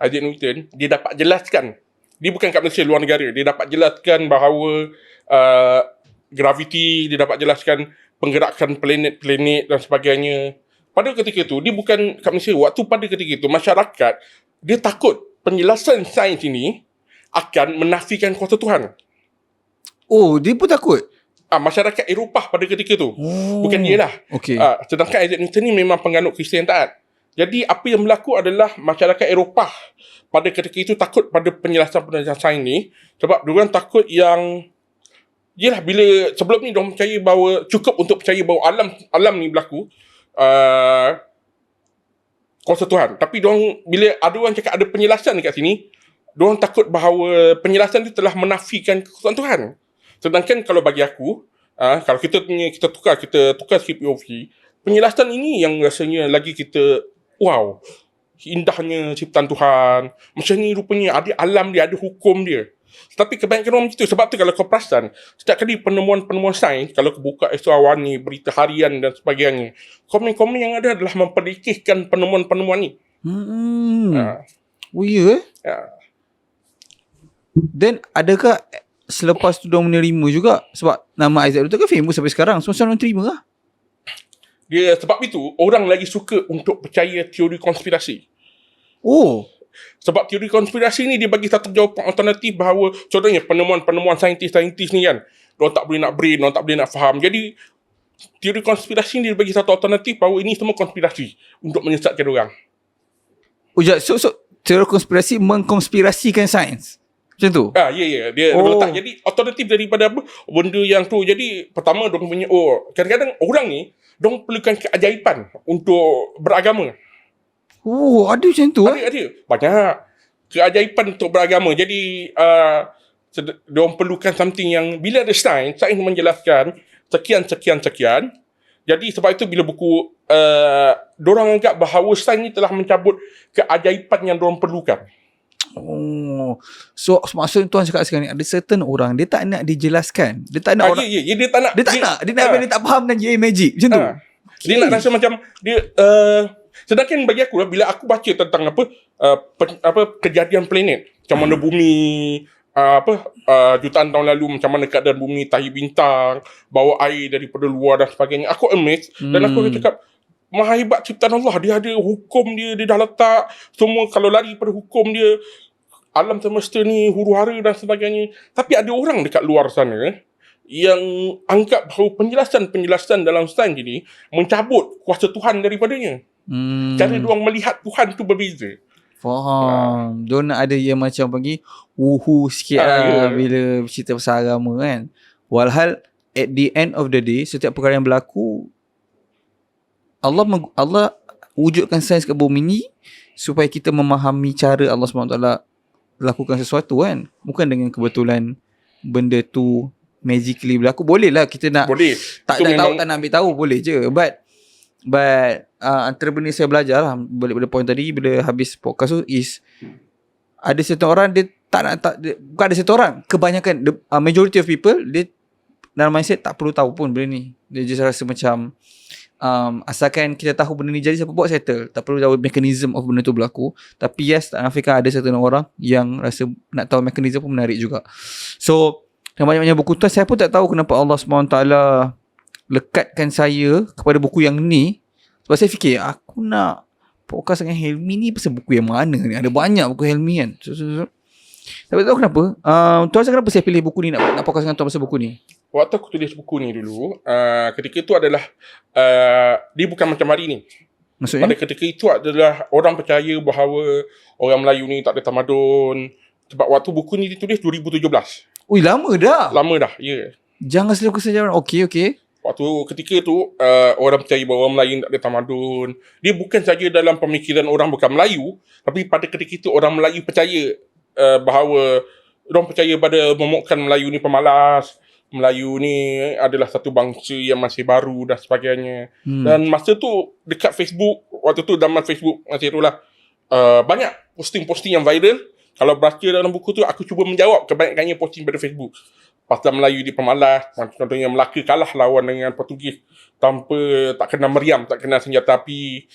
Isaac Newton, dia dapat jelaskan, dia bukan kat Malaysia, luar negara, dia dapat jelaskan bahawa graviti, dia dapat jelaskan penggerakan planet-planet dan sebagainya. Pada ketika itu, dia bukan kat Malaysia, waktu pada ketika itu, masyarakat, dia takut penjelasan sains ini akan menafikan kuasa Tuhan. Oh, dia pun takut? Masyarakat Eropah pada ketika itu. Bukan dia lah. Okay. Sedangkan Isaac Newton ni memang penganut Kristian taat. Jadi apa yang berlaku adalah masyarakat Eropah pada ketika itu takut pada penjelasan sains ni. Sebab diorang takut yang, yelah, bila sebelum ni diorang percaya bahawa, cukup untuk percaya bahawa alam ni berlaku kuasa Tuhan. Tapi diorang, bila ada orang cakap ada penjelasan dekat sini, diorang takut bahawa penjelasan tu telah menafikan kekuasaan Tuhan. Sedangkan kalau bagi aku, kalau kita tukar sikit POV, penjelasan ini yang rasanya lagi kita, wow, indahnya ciptaan Tuhan. Macam ni rupanya ada alam dia, ada hukum dia. Tapi kebanyakan orang macam tu. Sebab tu kalau kau perasan, setiap kali penemuan sains, kalau kau buka Astro Awani, berita harian dan sebagainya, komen-komen yang ada adalah memperlekehkan penemuan-penemuan ni. Oh ya? Dan adakah selepas tu diorang menerima juga? Sebab nama Isaac Newton kan famous sampai sekarang. So macam orang terima lah. Dia, sebab itu orang lagi suka untuk percaya teori konspirasi. Oh, sebab teori konspirasi ni dia bagi satu jawapan alternatif bahawa, contohnya penemuan-penemuan saintis-saintis ni kan, diorang tak boleh nak brain, diorang tak boleh nak faham. Jadi teori konspirasi ni dia bagi satu alternatif bahawa ini semua konspirasi untuk menyesatkan orang. So teori konspirasi mengkonspirasikan sains. Macam tu? Ya. Dia letak jadi alternatif daripada apa benda yang tu. Jadi pertama diorang punya, kadang-kadang orang ni diorang perlukan keajaiban untuk beragama. Ada macam tu? Ada. Banyak keajaiban untuk beragama. Jadi diorang perlukan something yang bila ada sains menjelaskan sekian. Jadi sebab itu bila buku diorang anggap bahawa sains ni telah mencabut keajaiban yang diorang perlukan. So maksud Tuan cakap sekarang ni, ada certain orang dia tak nak dijelaskan. Dia tak nak orang. Dia tak nak. Dia tak faham dan dia magic macam tu. Dia nak rasa macam dia sedangkan bagi aku lah, bila aku baca tentang kejadian planet, macam mana bumi jutaan tahun lalu, macam mana keadaan bumi, tahi bintang, bawa air daripada luar dan sebagainya, aku amazed. Dan aku cakap, maha hebat ciptaan Allah. Dia ada hukum dia dah letak semua. Kalau lari pada hukum dia, alam semesta ni huru-hara dan sebagainya. Tapi ada orang dekat luar sana yang anggap bahawa penjelasan dalam sains ini mencabut kuasa Tuhan daripadanya. Cara diorang melihat Tuhan tu berbeza. Faham. Diorang nak ada yang macam bagi sikit bila cerita pasal agama kan. Walhal at the end of the day, setiap perkara yang berlaku, Allah wujudkan sains kat bumi ni supaya kita memahami cara Allah SWT lakukan sesuatu kan. Bukan dengan kebetulan benda tu magically berlaku. Boleh lah kita nak, boleh. tak nak ambil tahu boleh je. But antara benda saya belajar lah, balik pada point tadi bila habis podcast tu, is ada satu orang dia bukan ada satu orang, kebanyakan majority of people, dia dalam mindset tak perlu tahu pun benda ni. Dia just rasa macam asalkan kita tahu benda ni jadi, siapa buat settle. Tak perlu tahu mechanism of benda tu berlaku. Tapi yes, tak nafikan ada certain orang yang rasa nak tahu mechanism pun menarik juga. So dan banyak-banyak buku tu, saya pun tak tahu kenapa Allah SWT lekatkan saya kepada buku yang ni. Sebab saya fikir aku nak podcast dengan Helmi ni pasal buku yang mana ni. Ada banyak buku Helmi kan. Tapi tak tahu kenapa Tuan rasa kenapa saya pilih buku ni, nak podcast dengan Tuan pasal buku ni. Waktu aku tulis buku ni dulu, ketika itu adalah dia bukan macam hari ni. Maksudnya? Pada ketika itu adalah orang percaya bahawa orang Melayu ni tak ada tamadun. Sebab waktu buku ni ditulis 2017. Ui, lama dah. Ya. Jangan selalu kesejaran. Okey. Waktu ketika tu orang percaya bahawa orang Melayu tak ada tamadun. Dia bukan saja dalam pemikiran orang bukan Melayu, tapi pada ketika itu orang Melayu percaya bahawa orang percaya pada momokkan Melayu ni pemalas, Melayu ni adalah satu bangsa yang masih baru dan sebagainya. Dan masa tu dekat Facebook, waktu tu zaman Facebook masih itulah, banyak posting-posting yang viral. Kalau baca dalam buku tu, aku cuba menjawab kebanyakannya posting pada Facebook. Pasal Melayu di pemalas, contohnya Melaka kalah lawan dengan Portugis tanpa, tak kena meriam, tak kena senjata api.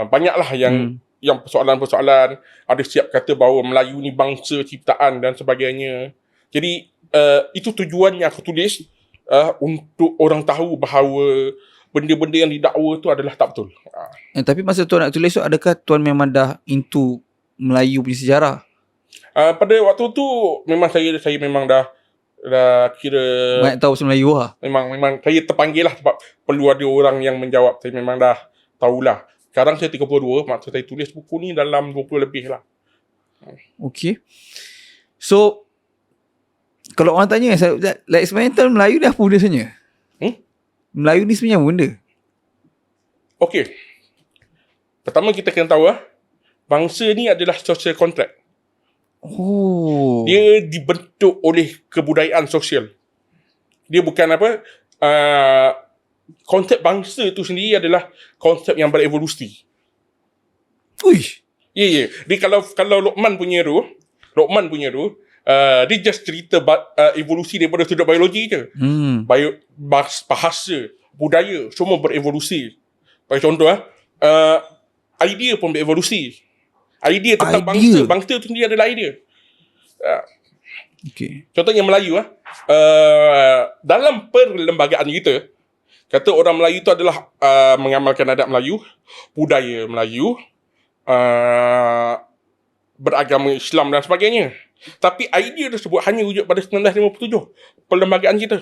Banyaklah yang yang persoalan-persoalan, ada siap kata bahawa Melayu ni bangsa ciptaan dan sebagainya. Jadi itu tujuannya aku tulis, untuk orang tahu bahawa benda-benda yang didakwa tu adalah tak betul. Tapi masa tuan nak tulis tu, adakah tuan memang dah into Melayu punya sejarah? Pada waktu tu memang saya memang dah kira Banyak tahu pasal Melayu lah. memang saya terpanggil lah sebab perlu ada orang yang menjawab. Saya memang dah tahulah. Sekarang saya 32, maksud saya tulis buku ni dalam 20 lebih lah. Okay. So, kalau orang tanya, like sebenarnya Melayu ni apa benda sebenarnya? Melayu ni sebenarnya apa benda? Okey. Pertama kita kena tahu bangsa ni adalah social contract. Oh. Dia dibentuk oleh kebudayaan sosial. Dia bukan konsep bangsa tu sendiri adalah konsep yang berevolusi. Uish. Ya. Dia kalau Luqman punya tu, dia just cerita evolusi daripada sudut biologi je. Bahasa, budaya, semua berevolusi. Bagi contoh, idea pun berevolusi. Idea tentang bangsa tu sendiri adalah idea. Okay. Contohnya Melayu, dalam perlembagaan kita, kata orang Melayu tu adalah mengamalkan adat Melayu, budaya Melayu, beragama Islam dan sebagainya. Tapi idea tersebut hanya wujud pada 1957, perlembagaan kita.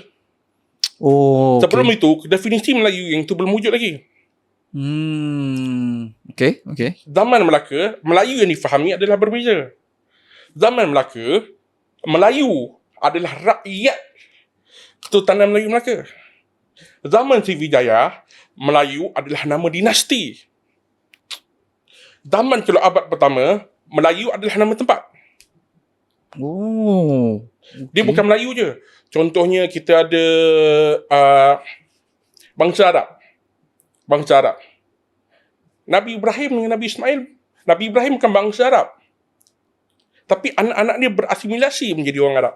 Oh, Sebelum itu, definisi Melayu yang tu belum wujud lagi. Okay. Zaman Melaka, Melayu yang difahami adalah berbeza. Zaman Melaka, Melayu adalah rakyat Kesultanan Melayu Melaka. Zaman Sriwijaya, Melayu adalah nama dinasti. Zaman Kelok Abad pertama, Melayu adalah nama tempat. Oh. Okay. Dia bukan Melayu je. Contohnya kita ada bangsa Arab. Nabi Ibrahim dengan Nabi Ismail. Nabi Ibrahim bukan bangsa Arab. Tapi anak-anak dia berasimilasi menjadi orang Arab.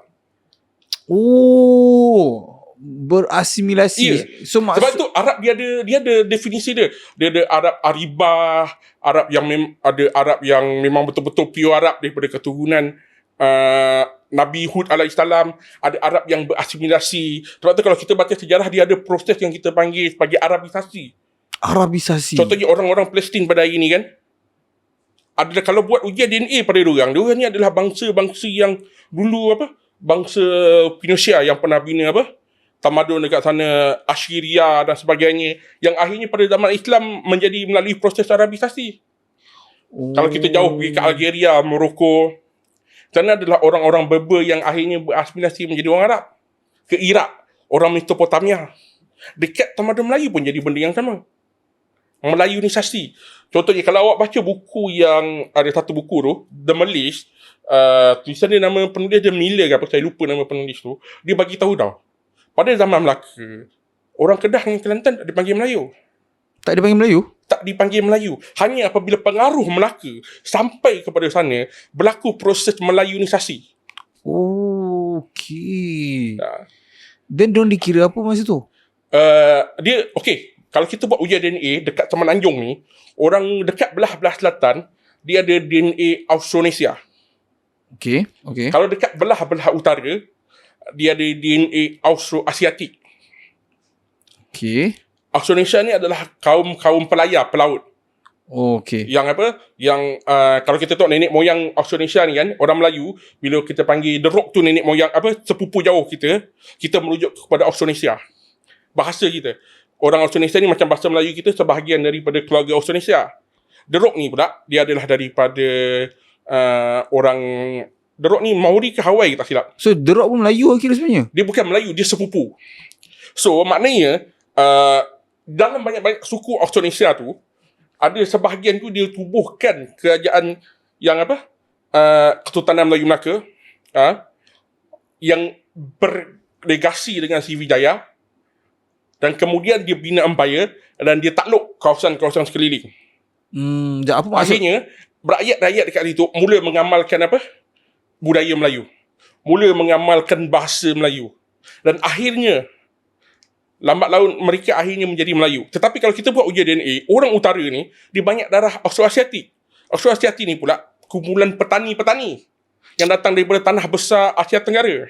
Oh, berasimilasi. Ya. Sebab tu Arab dia ada definisi dia. Dia ada Arab Aribah, Arab yang ada Arab yang memang betul-betul pure Arab daripada keturunan Nabi Hud alaihissalam. Ada Arab yang berasimilasi. Sebab tu kalau kita baca sejarah, dia ada proses yang kita panggil sebagai Arabisasi. Contohnya orang-orang Palestin pada hari ni kan, adalah kalau buat ujian DNA pada diorang ni adalah bangsa-bangsa yang dulu bangsa Phoenicia yang pernah bina tamadun dekat sana, Assyria dan sebagainya, yang akhirnya pada zaman Islam menjadi melalui proses Arabisasi. Kalau kita jauh pergi ke Algeria, Morocco, sana adalah orang-orang Berber yang akhirnya berasimilasi menjadi orang Arab. Ke Iraq, orang Mesopotamia. Dekat tamadun Melayu pun jadi benda yang sama. Melayunisasi. Contohnya kalau awak baca buku yang ada satu buku tu, The Malays, tulisan dia nama penulis dia Miller ke apa, saya lupa nama penulis tu. Dia bagi tahu tau, pada zaman Melaka, orang Kedah dengan Kelantan tak dipanggil Melayu. Tak dipanggil Melayu? Tak dipanggil Melayu. Hanya apabila pengaruh Melaka sampai kepada sana, berlaku proses Melayunisasi. Oh, okay. Then diorang dikira apa masa tu? Dia, okay, kalau kita buat ujian DNA dekat Semenanjung ni, orang dekat belah-belah selatan, dia ada DNA Austronesia. Okay. Kalau dekat belah-belah utara, dia ada DNA Austroasiatik. Okay. Austronesia ni adalah kaum pelaut. Oh, okay. Yang kalau kita tengok nenek moyang Austronesia ni kan, orang Melayu, bila kita panggil The Rock tu nenek moyang sepupu jauh kita merujuk kepada Austronesia. Bahasa kita. Orang Austronesia ni macam bahasa Melayu kita, sebahagian daripada keluarga Austronesia. The Rock ni pula, dia adalah daripada orang... The Rock ni Maori ke Hawaii tak silap. So The Rock pun Melayu kira sebenarnya? Dia bukan Melayu, dia sepupu. So maknanya dalam banyak-banyak suku Austronesia tu, ada sebahagian tu dia tubuhkan kerajaan yang Kesultanan Melayu Melaka, yang berlegasi dengan Sriwijaya, dan kemudian dia bina empire dan dia takluk kawasan-kawasan sekeliling. Apa maksud? Akhirnya rakyat-rakyat dekat situ mula mengamalkan budaya Melayu, mula mengamalkan bahasa Melayu, dan akhirnya lambat laun mereka akhirnya menjadi Melayu. Tetapi kalau kita buat ujian DNA, orang utara ni dia banyak darah Austroasiatik. Austroasiatik ni pula kumpulan petani-petani yang datang daripada tanah besar Asia Tenggara.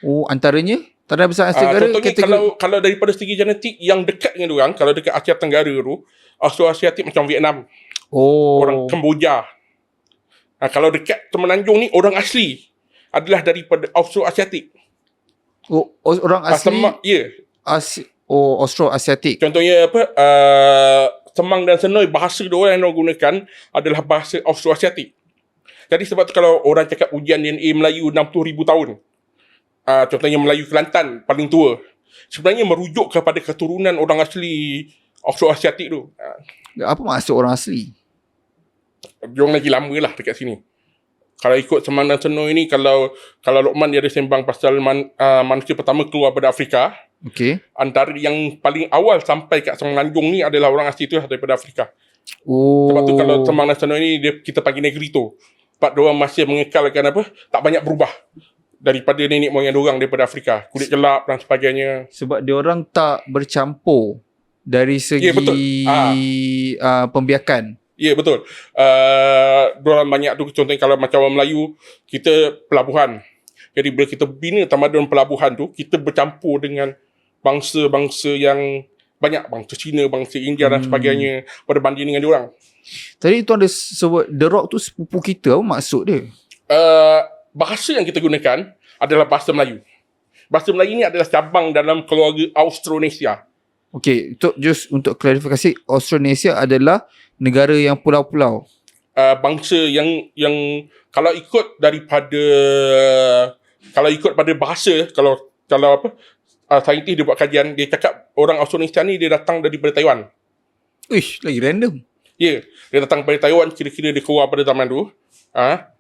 Oh, antaranya tanah besar Asia Tenggara Contohnya kalau daripada segi genetik yang dekat dengan diorang, kalau dekat Asia Tenggara tu, Austroasiatik macam Vietnam, orang Kemboja. Kalau dekat Semenanjung ni, orang asli adalah daripada Austroasiatik. Oh, orang asli. Austroasiatik. Contohnya apa? Semang dan Senoi, bahasa diorang yang diorang gunakan adalah bahasa Austroasiatik. Jadi sebab tu kalau orang cakap ujian DNA Melayu 60,000 tahun, contohnya Melayu Kelantan paling tua, sebenarnya merujuk kepada keturunan orang asli Austroasiatik tu. Apa maksud orang asli? Diorang lagi lama lah dekat sini. Kalau ikut Semang dan Senoi ni, kalau Luqman dia ada sembang pasal manusia pertama keluar daripada Afrika. Okay. Antara yang paling awal sampai kat Semenanjung ni adalah orang asli tu daripada Afrika. Sebab tu kalau Semang dan Senoi ni kita panggil Negrito. Sebab diorang masih mengekalkan apa? Tak banyak berubah daripada nenek moyang diorang daripada Afrika. Kulit gelap dan sebagainya. Sebab diorang tak bercampur dari segi pembiakan. Ya, betul. Diorang banyak tu, contohnya kalau macam orang Melayu, kita pelabuhan. Jadi bila kita bina tamadun pelabuhan tu, kita bercampur dengan bangsa-bangsa yang banyak, bangsa Cina, bangsa India dan sebagainya, berbanding dengan diorang. Tadi tuan ada sebut The Rock tu sepupu kita. Apa maksud dia? Bahasa yang kita gunakan adalah bahasa Melayu. Bahasa Melayu ni adalah cabang dalam keluarga Austronesia. Okey, untuk klarifikasi, Austronesia adalah negara yang pulau-pulau. Bangsa yang kalau ikut pada bahasa, kalau apa, saintis dia buat kajian, dia cakap orang Austronesia ni dia datang daripada Taiwan. Ish, lagi random. Ya, dia datang daripada Taiwan, kira-kira dia keluar pada zaman tu.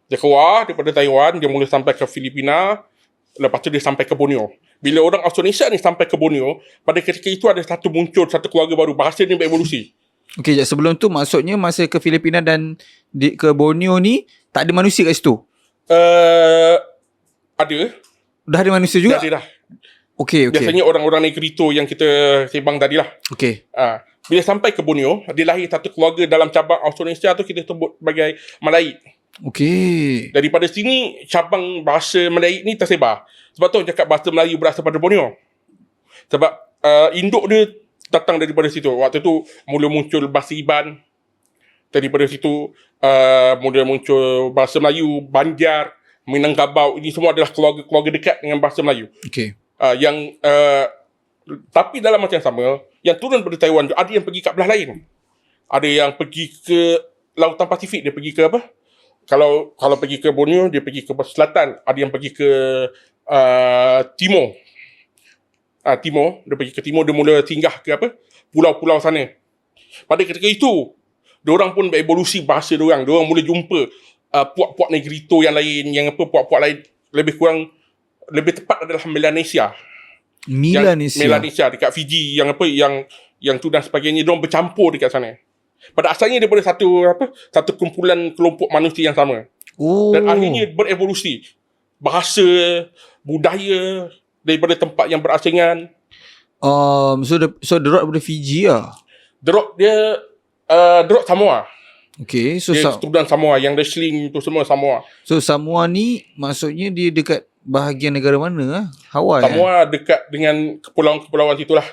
Dia keluar daripada Taiwan, dia mula sampai ke Filipina, lepas tu dia sampai ke Borneo. Bila orang Austronesia ni sampai ke Borneo, pada ketika itu ada satu keluarga baru, bahasa ni berevolusi. Okey, sebelum tu maksudnya masa ke Filipina dan ke Borneo ni tak ada manusia kat situ? Ada. Dah ada manusia juga? Dah. Okey. Biasanya orang-orang Negrito yang kita sembang tadi lah. Okey. Bila sampai ke Borneo, dia lahir satu keluarga dalam cabang Austronesia tu kita sebut sebagai Malaik. Okey. Daripada sini, cabang bahasa Malaik ni tersebar. Sebab tu orang cakap bahasa Melayu berasal pada Borneo. Sebab induk dia datang daripada situ. Waktu tu mula muncul bahasa Iban. Daripada situ mula muncul bahasa Melayu, Banjar, Minangkabau. Ini semua adalah keluarga-keluarga dekat dengan bahasa Melayu. Okey. Tapi dalam masa yang sama, yang turun dari Taiwan tu, ada yang pergi kat belah lain. Ada yang pergi ke Lautan Pasifik. Dia pergi ke apa? Kalau pergi ke Borneo, dia pergi ke selatan. Ada yang pergi ke timur. Timur, dia pergi ke timur, dia mula singgah ke apa? Pulau-pulau sana. Pada ketika itu, diorang pun berevolusi bahasa diorang. Diorang mula jumpa puak-puak Negrito yang lain, yang apa, puak-puak lain lebih tepat adalah Melanesia. Melanesia dekat Fiji, yang apa, yang tu dan sebagainya, diorang bercampur dekat sana. Pada asalnya daripada satu kumpulan kelompok manusia yang sama. Dan akhirnya berevolusi. Bahasa, budaya daripada tempat yang berasingan. So The Rock daripada Fiji lah. The Rock dia The Rock Samoa. Okay, so dia keturunan Samoa, yang wrestling tu semua Samoa. So Samoa ni maksudnya dia dekat bahagian negara mana lah? Hawaii. Samoa dekat dengan kepulauan-kepulauan situlah.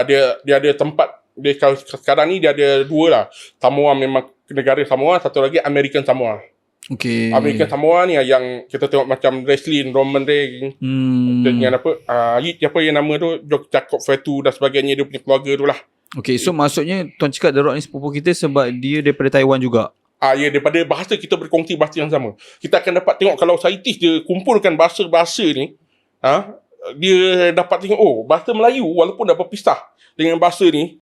Dia ada tempat. Dia sekarang ni dia ada dua lah. Samoa memang negara Samoa, satu lagi American Samoa. Okay. American Samoa ni yang kita tengok macam wrestling, Roman Reigns, dengan apa, siapa yang nama tu, Jacob Fatu dan sebagainya, dia punya keluarga tu lah. Okay, so maksudnya tuan cakap The Rock ni sepupu kita sebab dia daripada Taiwan juga? Ya, daripada bahasa kita berkongsi bahasa yang sama. Kita akan dapat tengok kalau saintis dia kumpulkan bahasa-bahasa ni, dia dapat tengok, bahasa Melayu walaupun dah berpisah dengan bahasa ni,